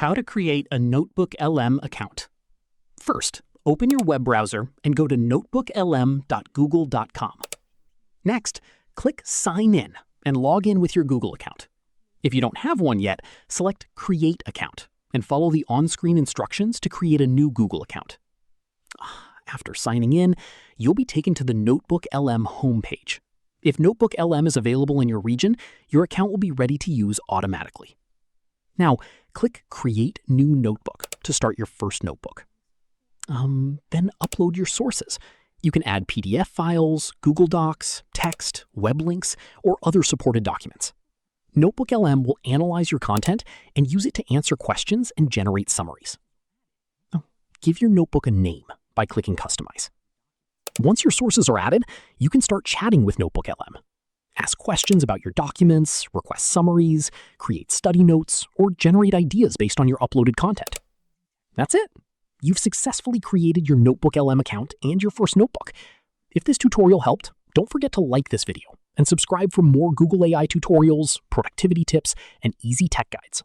How to create a NotebookLM account. First, open your web browser and go to notebooklm.google.com. Next, click Sign In and log in with your Google account. If you don't have one yet, select Create Account and follow the on-screen instructions to create a new Google account. After signing in, you'll be taken to the NotebookLM homepage. If NotebookLM is available in your region, your account will be ready to use automatically. Now, click Create New Notebook to start your first notebook. Then upload your sources. You can add PDF files, Google Docs, text, web links, or other supported documents. NotebookLM will analyze your content and use it to answer questions and generate summaries. Give your notebook a name by clicking Customize. Once your sources are added, you can start chatting with NotebookLM. Ask questions about your documents, request summaries, create study notes, or generate ideas based on your uploaded content. That's it. You've successfully created your NotebookLM account and your first notebook. If this tutorial helped, don't forget to like this video and subscribe for more Google AI tutorials, productivity tips, and easy tech guides.